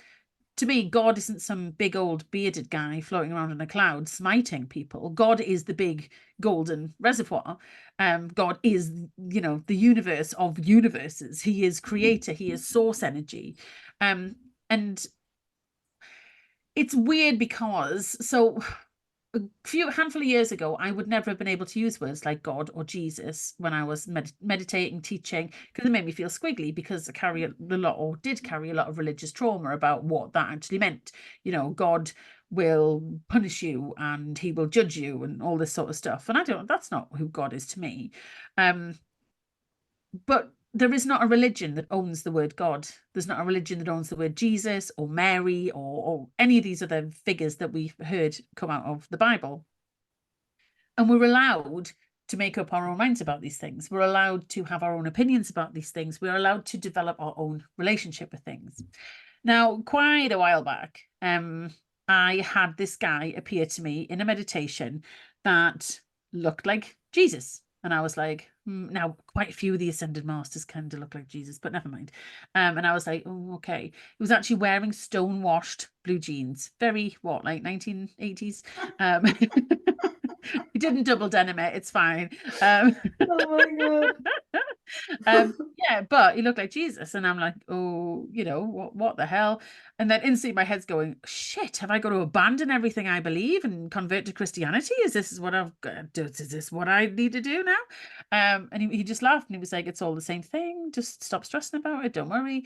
To me, God isn't some big old bearded guy floating around in a cloud smiting people. God is the big golden reservoir. God is, the universe of universes. He is creator. He is source energy. And it's weird because a handful of years ago, I would never have been able to use words like God or Jesus when I was meditating, teaching, because it made me feel squiggly, because I did carry a lot of religious trauma about what that actually meant. God will punish you and he will judge you and all this sort of stuff. And that's not who God is to me. But there is not a religion that owns the word God. There's not a religion that owns the word Jesus or Mary or any of these other figures that we've heard come out of the Bible. And we're allowed to make up our own minds about these things. We're allowed to have our own opinions about these things. We're allowed to develop our own relationship with things. Now, quite a while back, I had this guy appear to me in a meditation that looked like Jesus. And I was like, now quite a few of the ascended masters kind of look like Jesus, but never mind. And I was like, oh, okay. He was actually wearing stone-washed blue jeans, very, like 1980s. He didn't double denim it, it's fine. Oh my God. Yeah, but he looked like Jesus, and I'm like, oh, what the hell? And then instantly my head's going, shit, have I got to abandon everything I believe and convert to Christianity? Is this what I've got to do? Is this what I need to do now? And he just laughed and he was like, it's all the same thing. Just stop stressing about it. Don't worry.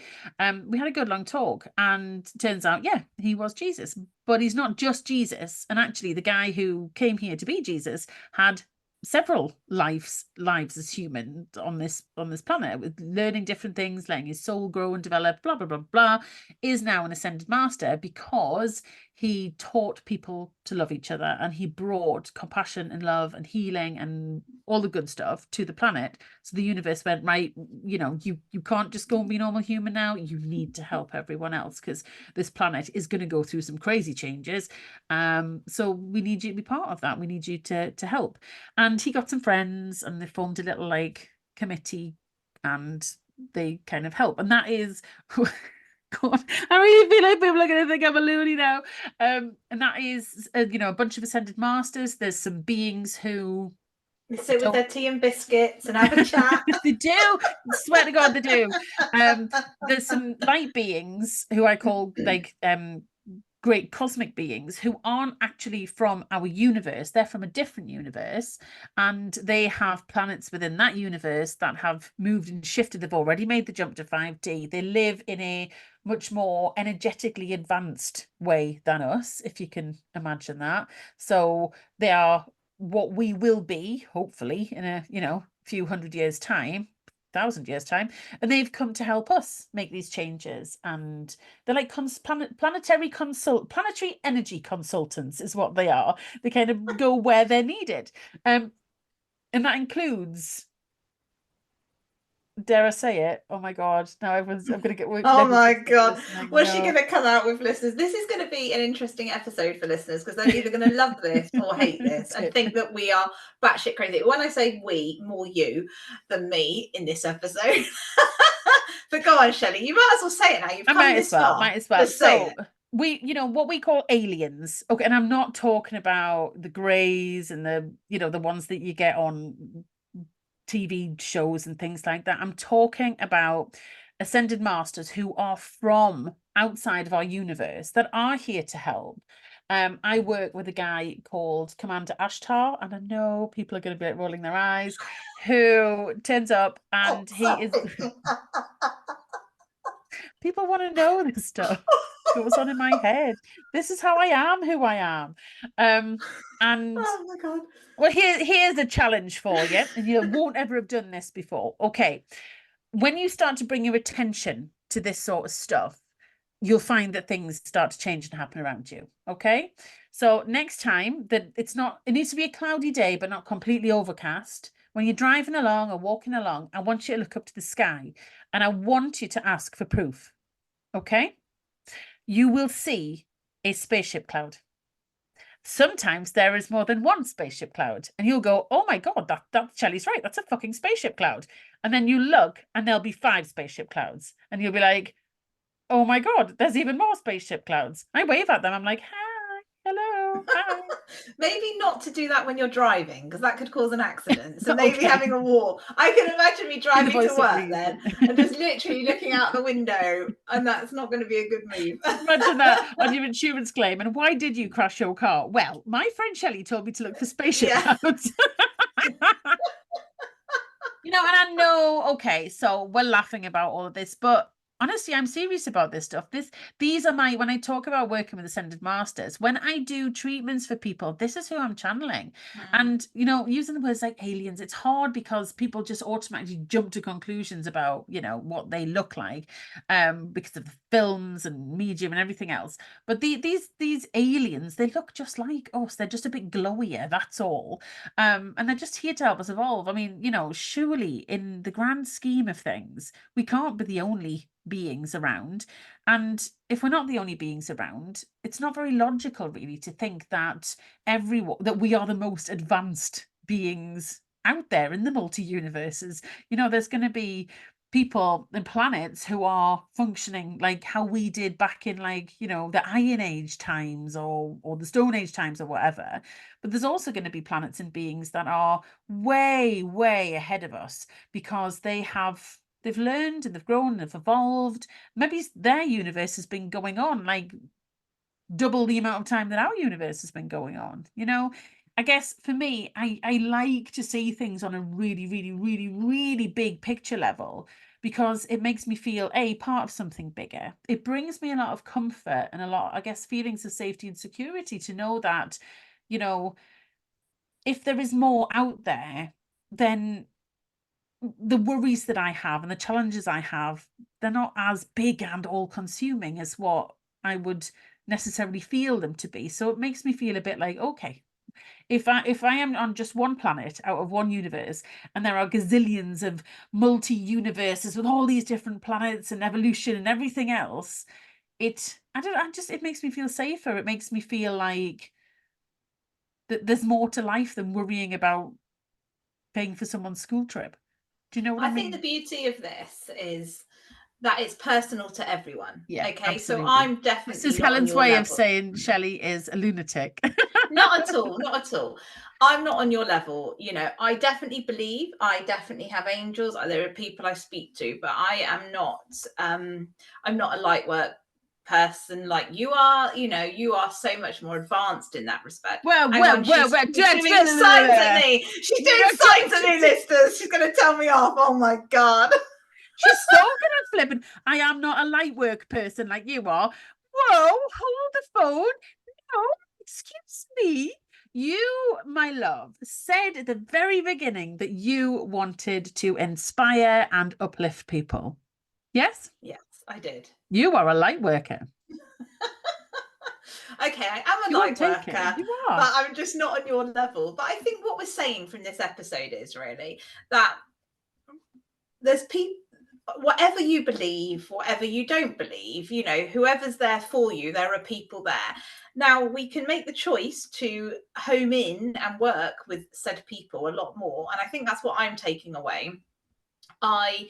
We had a good long talk, and turns out, yeah, he was Jesus, but he's not just Jesus. And actually, the guy who came here to be Jesus had several lives as human on this planet, with learning different things, letting his soul grow and develop, blah blah blah blah, is now an ascended master because he taught people to love each other, and he brought compassion and love and healing and all the good stuff to the planet. So the universe went, right, you can't just go and be a normal human now. You need to help everyone else, because this planet is going to go through some crazy changes. So we need you to be part of that. We need you to help. And he got some friends, and they formed a little committee, and they kind of help. And that is God, I really feel like people are going to think I'm a loony now. And that is, a bunch of ascended masters. There's some beings who sit with their tea and biscuits and have a chat. They do. Swear to God, they do. There's some light beings who I call great cosmic beings, who aren't actually from our universe. They're from a different universe, and they have planets within that universe that have moved and shifted. They've already made the jump to 5D. They live in a much more energetically advanced way than us, if you can imagine that. So they are what we will be, hopefully, in a few 100 years time, 1,000 years time, and they've come to help us make these changes. And they're like planetary energy consultants is what they are. They kind of go where they're needed, and that includes, dare I say it, oh my God, now I'm gonna get worked. Oh my God, what's she gonna come out with, listeners? This is going to be an interesting episode for listeners, because they're either going to love this or hate this and think that we are batshit crazy. When I say we, more you than me in this episode. But go on, Shelley, you might as well say it now. You've come this far. Might as well. Just say it. what we call aliens. Okay, and I'm not talking about the greys and the ones that you get on TV shows and things like that. I'm talking about ascended masters who are from outside of our universe that are here to help. I work with a guy called Commander Ashtar, and I know people are going to be like rolling their eyes, who turns up and he is. People want to know this stuff. Goes on in my head. This is how I am, who I am. And Oh my God. well, here's a challenge for you, and you won't ever have done this before. Okay, when you start to bring your attention to this sort of stuff, you'll find that things start to change and happen around you. Okay, so next time that it needs to be a cloudy day, but not completely overcast. When you're driving along or walking along, I want you to look up to the sky, and I want you to ask for proof. Okay, you will see a spaceship cloud. Sometimes there is more than one spaceship cloud, and you'll go, "Oh my God, that Shelley's right. That's a fucking spaceship cloud." And then you look, and there'll be 5 spaceship clouds, and you'll be like, "Oh my God, there's even more spaceship clouds." I wave at them. I'm like, "Hi, hello, hi." Maybe not to do that when you're driving, because that could cause an accident. So maybe Okay. having a walk. I can imagine me driving voice to of work reason. then and just literally looking out the window, and that's not going to be a good move. Imagine that on your insurance claim. And why did you crash your car? Well, my friend Shelley told me to look for spaceship Yeah. clouds. And I know, okay, so we're laughing about all of this, but honestly, I'm serious about this stuff. These are when I talk about working with ascended masters, when I do treatments for people, this is who I'm channeling. And, using the words like aliens, it's hard because people just automatically jump to conclusions about, what they look like, because of the films and medium and everything else. But these aliens, they look just like us. They're just a bit glowier, that's all. And they're just here to help us evolve. I mean, surely in the grand scheme of things, we can't be the only beings around. And if we're not the only beings around, it's not very logical, really, to think that that we are the most advanced beings out there in the multi-universes. There's going to be people and planets who are functioning like how we did back in, like, the Iron Age times or the Stone Age times or whatever. But there's also going to be planets and beings that are way, way ahead of us because they've learned and they've grown and they've evolved. Maybe their universe has been going on like double the amount of time that our universe has been going on. I guess for me, I like to see things on a really, really, really, really big picture level because it makes me feel part of something bigger. It brings me a lot of comfort and a lot, I guess, feelings of safety and security to know that, if there is more out there, then the worries that I have and the challenges I have, they're not as big and all consuming as what I would necessarily feel them to be. So it makes me feel a bit like, okay, if I am on just one planet out of one universe and there are gazillions of multi-universes with all these different planets and evolution and everything else, it makes me feel safer. It makes me feel like that there's more to life than worrying about paying for someone's school trip. Do you know what I I think mean? the beauty of this is that it's personal to everyone. Yeah, Okay, so absolutely. I'm This definitely is not on Helen's your way of level. saying Shelley is a lunatic. Not at all, not at all. I'm not on your level. I definitely believe, I definitely have angels. There are people I speak to, but I am not, I'm not a light work person like you are. You are so much more advanced in that respect. Well, Hang on, she's doing signs at me. She's doing signs at me, listeners. She's going to tell me off. Oh my God. she's so good at flipping. I am not a light work person like you are. Whoa, hold the phone. No, excuse me. You, my love, said at the very beginning that you wanted to inspire and uplift people. Yes? Yes, I did. You are a light worker. Okay, I am a You won't light take it. worker, You but are. I'm just not on your level. But I think what we're saying from this episode is really that there's people, whatever you believe, whatever you don't believe, whoever's there for you, there are people there. Now we can make the choice to home in and work with said people a lot more. And I think that's what I'm taking away. I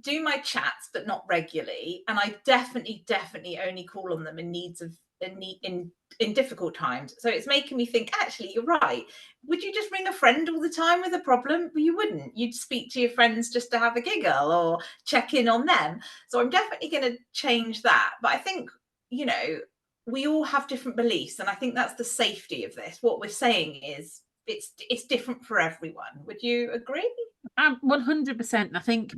do my chats, but not regularly. And I definitely only call on them in needs of in difficult times. So it's making me think, actually, you're right. Would you just ring a friend all the time with a problem? Well, you wouldn't. You'd speak to your friends just to have a giggle or check in on them. So I'm definitely going to change that. But I think, you know, we all have different beliefs. And I think that's the safety of this. What we're saying is it's different for everyone. Would you agree? 100%. I think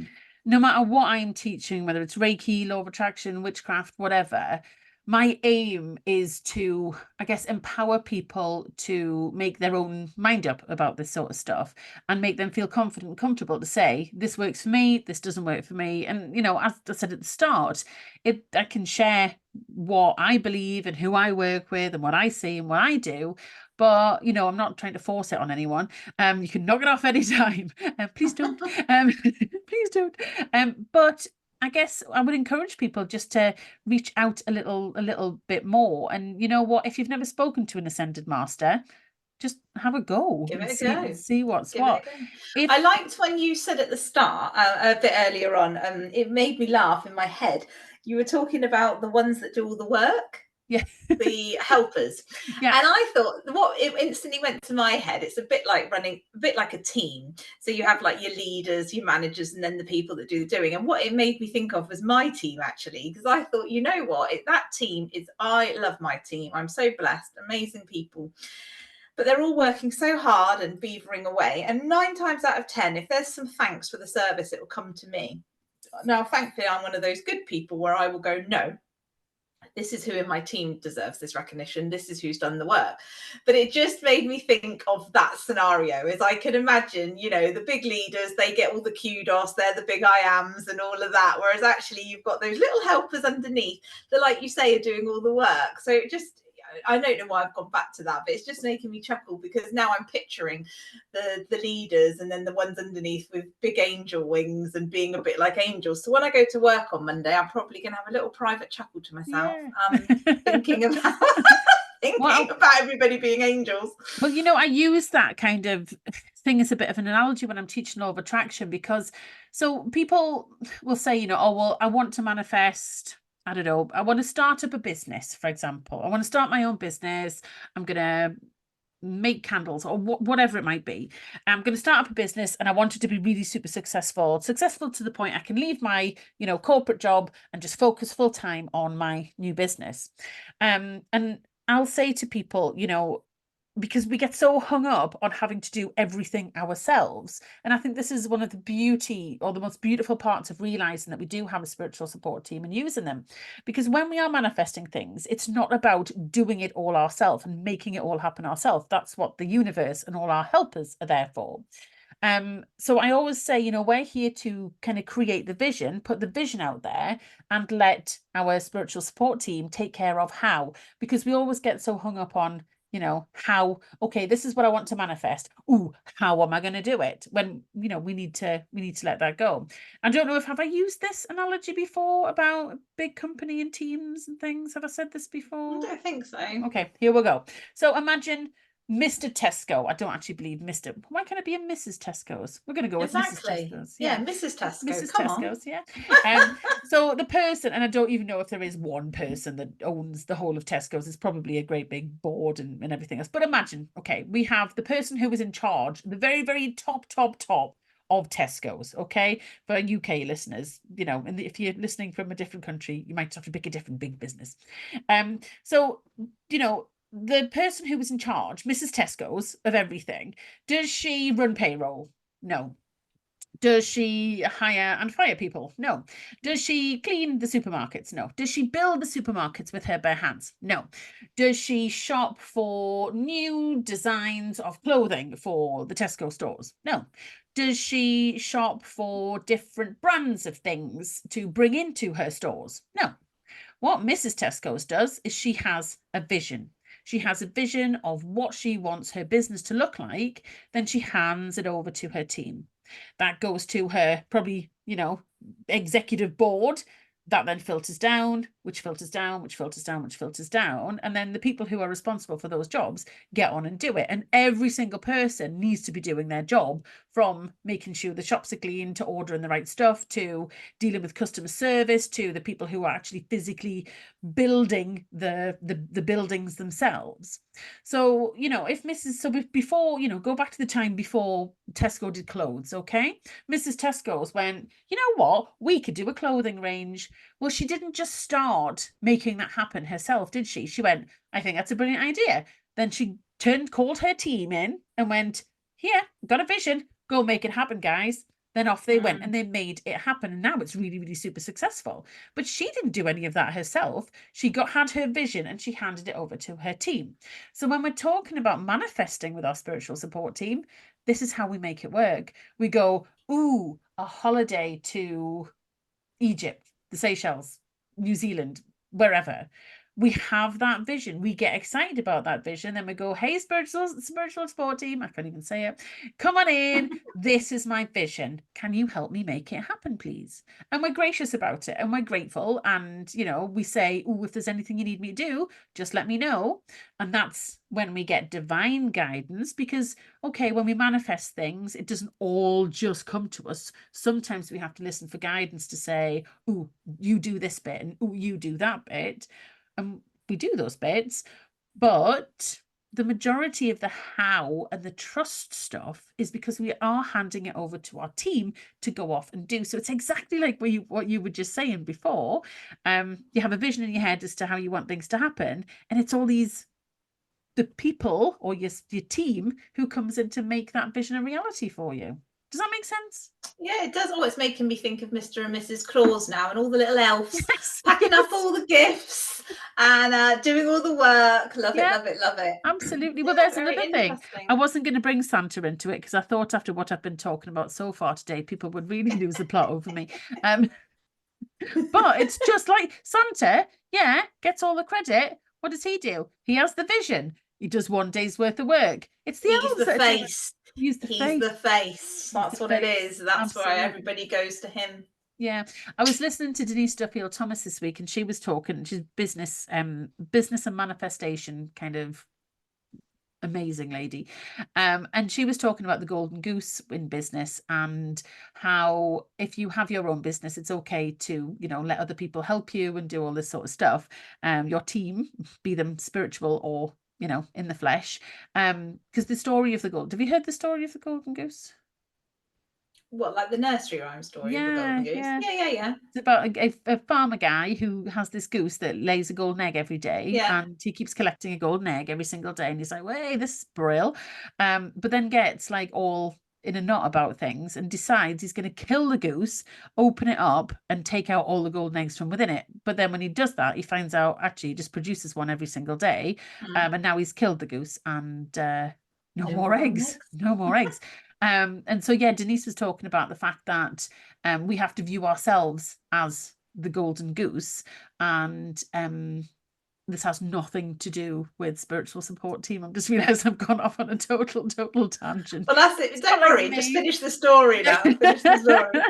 no matter what I'm teaching, whether it's Reiki, law of attraction, witchcraft, whatever, my aim is to, I guess, empower people to make their own mind up about this sort of stuff and make them feel confident and comfortable to say, this works for me, this doesn't work for me. And, you know, as I said at the start, I can share what I believe and who I work with and what I see and what I do. But, you know, I'm not trying to force it on anyone. You can knock it off anytime. Please don't. Please don't. But I guess I would encourage people just to reach out a little bit more. And you know what? If you've never spoken to an ascended master, just have a go Give and it a go. see what's Give it what. a go. If I liked when you said at the start, a bit earlier on, it made me laugh in my head. You were talking about the ones that do all the work, yeah, the helpers. yeah, And I thought what it instantly went to my head, it's a bit like running, a bit like a team. So you have like your leaders, your managers, and then the people that do the doing. And what it made me think of was my team, actually, because I thought, you know what, that team is, I love my team. I'm so blessed, amazing people. But they're all working so hard and beavering away. And 9 times out of 10, if there's some thanks for the service, it will come to me. Now, thankfully, I'm one of those good people where I will go, no, this is who in my team deserves this recognition. This is who's done the work. But it just made me think of that scenario, as I can imagine, you know, the big leaders, they get all the kudos, they're the big I ams and all of that. Whereas actually you've got those little helpers underneath that, like you say, are doing all the work. So it just, I don't know why I've gone back to that, but it's just making me chuckle, because now I'm picturing the leaders and then the ones underneath with big angel wings and being a bit like angels. So when I go to work on Monday, I'm probably going to have a little private chuckle to myself, yeah. thinking about Well, thinking about everybody being angels. well, you know, I use that kind of thing as a bit of an analogy when I'm teaching law of attraction, because so people will say, you know, oh, well, I want to manifest, I don't know, I want to start up a business, for example. I want to start my own business. I'm going to make candles or whatever it might be. I'm going to start up a business and I want it to be really super successful to the point I can leave my, you know, corporate job and just focus full time on my new business. And I'll say to people, you know, because we get so hung up on having to do everything ourselves. And I think this is one of the beauty or the most beautiful parts of realizing that we do have a spiritual support team and using them. Because when we are manifesting things, it's not about doing it all ourselves and making it all happen ourselves. That's what the universe and all our helpers are there for. So I always say, you know, we're here to kind of create the vision, put the vision out there, and let our spiritual support team take care of how, because we always get so hung up on, you know, how, okay, this is what I want to manifest. Ooh, how am I going to do it? When, you know, we need to let that go. I don't know if have I used this analogy before about a big company and teams and things? Have I said this I before? don't think so. Okay, here we go. So imagine Mr. Tesco. I don't actually believe Mr. Why can't it be a Mrs. Tesco's? We're going to go with Mrs. Exactly. Tesco's. Yeah, Yeah. Mrs. Tesco. Mrs. Come on. Tesco's, yeah. So the person, and I don't even know if there is one person that owns the whole of Tesco's. It's probably a great big board and everything else. But imagine, okay, we have the person who was in charge, the very, very top of Tesco's, okay? For UK listeners, you know, and if you're listening from a different country, you might have to pick a different big business. So, you know, the person who was in charge, Mrs. Tesco's, of everything, does she run payroll? No. Does she hire and fire people? No. Does she clean the supermarkets? No. Does she build the supermarkets with her bare hands? No. Does she shop for new designs of clothing for the Tesco stores? No. Does she shop for different brands of things to bring into her stores? No. What Mrs. Tesco's does is she has a vision. She has a vision of what she wants her business to look like. Then she hands it over to her team. That goes to her, probably, you know, executive board. That then filters down. which filters down, which filters down, which filters down. And then the people who are responsible for those jobs get on and do it. And every single person needs to be doing their job, from making sure the shops are clean, to ordering the right stuff, to dealing with customer service, to the people who are actually physically building the buildings themselves. So, if before, go back to the time before Tesco did clothes, okay? Mrs. Tesco's went, you know what? We could do a clothing range. Well, she didn't just start making that happen herself, did she? She went, I think that's a brilliant idea. Then she called her team in and went, here, got a vision. Go make it happen, guys. Then off they went and they made it happen. And now it's really, really super successful. But she didn't do any of that herself. She had her vision and she handed it over to her team. So when we're talking about manifesting with our spiritual support team, this is how we make it work. We go, ooh, a holiday to Egypt, the Seychelles, New Zealand, wherever. We have that vision. We get excited about that vision. Then we go, hey, spiritual support team. I can't even say it. Come on in. This is my vision. Can you help me make it happen, please? And we're gracious about it and we're grateful. And, we say, oh, if there's anything you need me to do, just let me know. And that's when we get divine guidance, because, okay, when we manifest things, it doesn't all just come to us. Sometimes we have to listen for guidance to say, oh, you do this bit and oh, you do that bit. And we do those bits, but the majority of the how and the trust stuff is because we are handing it over to our team to go off and do. So it's exactly like what you were just saying before. You have a vision in your head as to how you want things to happen, and it's all the people or your team who comes in to make that vision a reality for you. Does that make sense? Yeah, it does. Oh, it's making me think of Mr. and Mrs. Claus now, and all the little elves Yes, packing yes. up all the gifts and doing all the work. Love it, Yeah, love it, love it. absolutely. Well, Yeah, there's very another thing. interesting. I wasn't going to bring Santa into it because I thought after what I've been talking about so far today, people would really lose the plot over me. But it's just like Santa, yeah, gets all the credit. What does he do? He has the vision. He does one day's worth of work. It's the He's elves the that are doing it. face. He's the He's face. the face. He's That's the what it face. is. That's why Absolutely. everybody goes to him. Yeah, I was listening to Denise Duffield Thomas this week, and she was talking. She's business and manifestation kind of amazing lady, and she was talking about the golden goose in business and how if you have your own business, it's okay to let other people help you and do all this sort of stuff. Your team, be them spiritual or in the flesh. Because the story of the gold. Have you heard the story of the golden goose? What, like the nursery rhyme story of the Yeah, golden goose? yeah. Yeah. It's about a farmer guy who has this goose that lays a golden egg every day, Yeah. and he keeps collecting a golden egg every single day. And he's like, "Hey, this is brill," but then gets like all in a knot about things and decides he's going to kill the goose, open it up, and take out all the golden eggs from within it. But then when he does that, he finds out actually he just produces one every single day, and now he's killed the goose and no more eggs, no more eggs. And so yeah, Denise was talking about the fact that we have to view ourselves as the golden goose, and this has nothing to do with spiritual support team. I'm just realized I've gone off on a total tangent. Well, that's it. Don't worry, just finish the story now. Finish the story.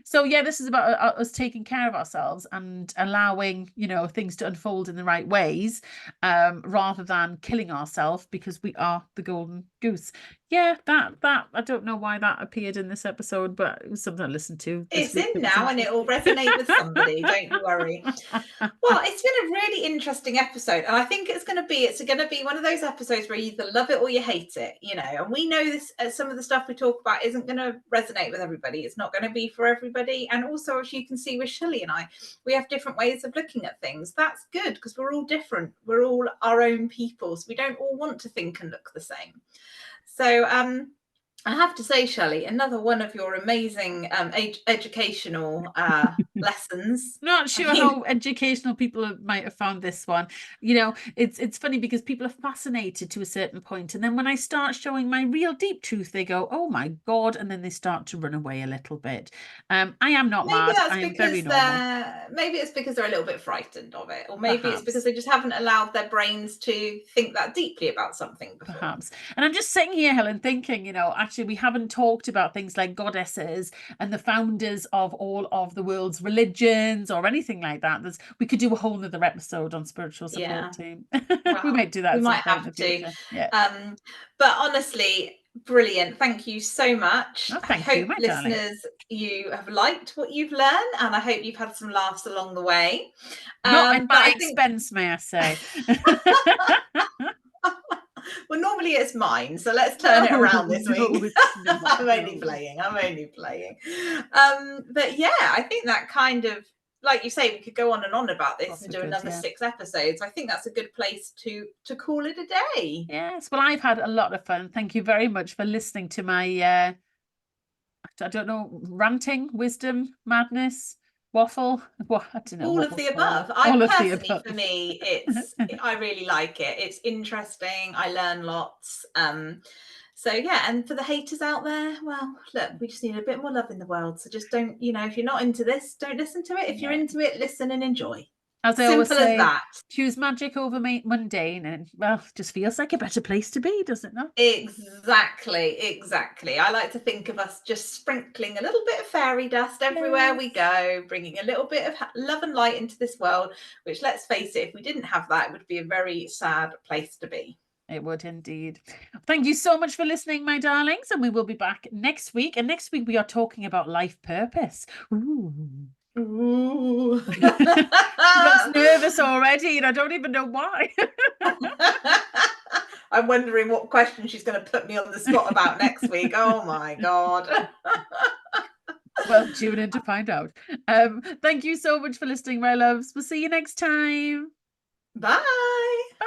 So yeah, this is about us taking care of ourselves and allowing things to unfold in the right ways, rather than killing ourselves because we are the golden goose. Yeah, that I don't know why that appeared in this episode, but it was something I listened to. It's in now and it will resonate with somebody. Don't you worry. Well, it's been a really interesting episode, and I think it's going to be one of those episodes where you either love it or you hate it. And we know this. Some of the stuff we talk about isn't going to resonate with everybody. It's not going to be for everybody, and also, as you can see with Shelley and I, we have different ways of looking at things. That's good because we're all different. We're all our own people, so we don't all want to think and look the same. So I have to say, Shelley, another one of your amazing educational lessons. Not sure how educational people might have found this one. It's funny because people are fascinated to a certain point, and then when I start showing my real deep truth, they go, "Oh my God," and then they start to run away a little bit. I am not mad. I am very normal. Maybe it's because they're a little bit frightened of it, or maybe it's because they just haven't allowed their brains to think that deeply about something before. Perhaps. And I'm just sitting here, Helen, thinking, actually we haven't talked about things like goddesses and the founders of all of the world's religions or anything like that. We could do a whole nother episode on spiritual support team. We Well, might do that we at some might point in have the to. future. Yeah. But honestly, brilliant. Thank you so much. Oh, I thank you, hope my darling. listeners, you have liked what you've learned, and I hope you've had some laughs along the way. Not at But my I think, expense, may I say. well, normally it's mine, so let's turn it around this week. It's not. I'm only playing. But yeah, I think that kind of, like you say, we could go on and on about this and do another 6 episodes. I think that's a good place to call it a day. Yes, well, I've had a lot of fun. Thank you very much for listening to my I don't know, ranting, wisdom, madness, waffle. What, I don't know. All What of the we'll call above. it. All I of the personally, above. for me, I really like it. It's interesting. I learn lots. So yeah, and for the haters out there, well, look, we just need a bit more love in the world. So just don't, if you're not into this, don't listen to it. If you're into it, listen and enjoy. As I always Simple as say, that. choose magic over mundane, and well, just feels like a better place to be, does it not? Exactly. I like to think of us just sprinkling a little bit of fairy dust everywhere we go, bringing a little bit of love and light into this world, which, let's face it, if we didn't have that, it would be a very sad place to be. It would indeed. Thank you so much for listening, my darlings, and we will be back next week. And next week we are talking about life purpose. Ooh. I'm nervous already, and I don't even know why. I'm wondering what question she's going to put me on the spot about next week. Oh my God. Well, tune in to find out. Thank you so much for listening, my loves. We'll see you next time. Bye. Bye.